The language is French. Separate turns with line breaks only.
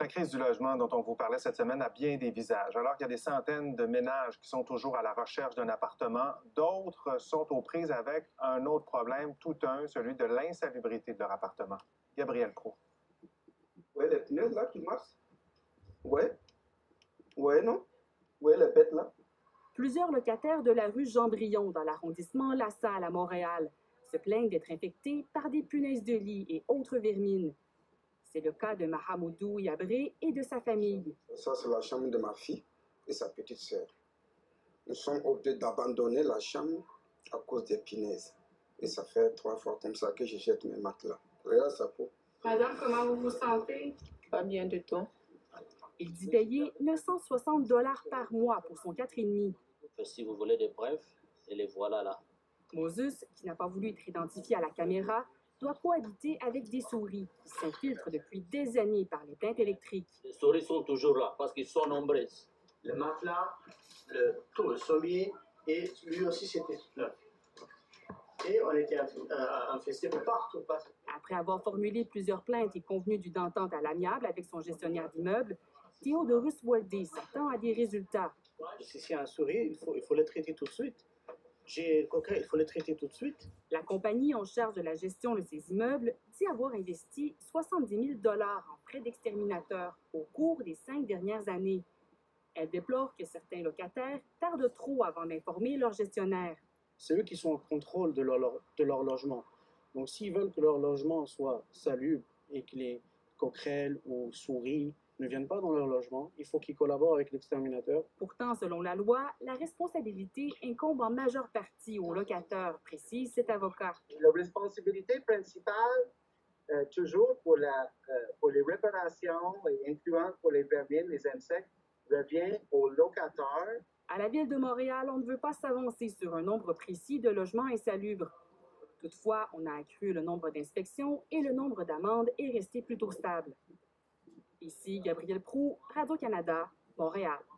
La crise du logement dont on vous parlait cette semaine a bien des visages. Alors qu'il y a des centaines de ménages qui sont toujours à la recherche d'un appartement, d'autres sont aux prises avec un autre problème, tout un, celui de l'insalubrité de leur appartement. Gabriel Proulx.
Ouais, les pneus là qui marchent. Ouais. Ouais, non? Ouais, les bêtes là.
Plusieurs locataires de la rue Jean-Brion, dans l'arrondissement La Salle à Montréal, se plaignent d'être infectés par des punaises de lit et autres vermines. C'est le cas de Mahamoudou Yabré et de sa famille.
Ça, c'est la chambre de ma fille et sa petite sœur. Nous sommes obligés d'abandonner la chambre à cause des punaises. Et ça fait 3 fois comme ça que je jette mes matelas. Regarde ça peau.
Madame, comment vous vous sentez?
Pas bien du tout.
Il dit payer 960 $ par mois pour son 4,5.
Si vous voulez des preuves, et les voilà là.
Moses, qui n'a pas voulu être identifié à la caméra, doit cohabiter avec des souris qui s'infiltrent depuis des années par les plaintes électriques.
Les souris sont toujours là parce qu'ils sont nombreuses.
Le matelas, tout le sommier, et lui aussi c'était neuf. Et on était infestés partout.
Après avoir formulé plusieurs plaintes et convenu d'une entente à l'amiable avec son gestionnaire d'immeuble, Théodorus Waldé s'attend à des résultats.
Si c'est un souris, il faut le traiter tout de suite. J'ai le coquet, il faut le traiter tout de suite.
La compagnie en charge de la gestion de ces immeubles dit avoir investi 70 000 $ en frais d'exterminateur au cours des 5 dernières années. Elle déplore que certains locataires tardent trop avant d'informer leur gestionnaire.
C'est eux qui sont en contrôle de leur logement. Donc, s'ils veulent que leur logement soit salubre et que les coquerelles ou souris ne viennent pas dans leur logement, il faut qu'ils collaborent avec l'exterminateur.
Pourtant, selon la loi, la responsabilité incombe en majeure partie aux locataires, précise cet avocat.
La responsabilité principale, toujours pour les réparations, incluant pour les vermines, les insectes, revient aux locataires.
À la Ville de Montréal, on ne veut pas s'avancer sur un nombre précis de logements insalubres. Toutefois, on a accru le nombre d'inspections et le nombre d'amendes est resté plutôt stable. Ici Gabriel Proulx, Radio-Canada, Montréal.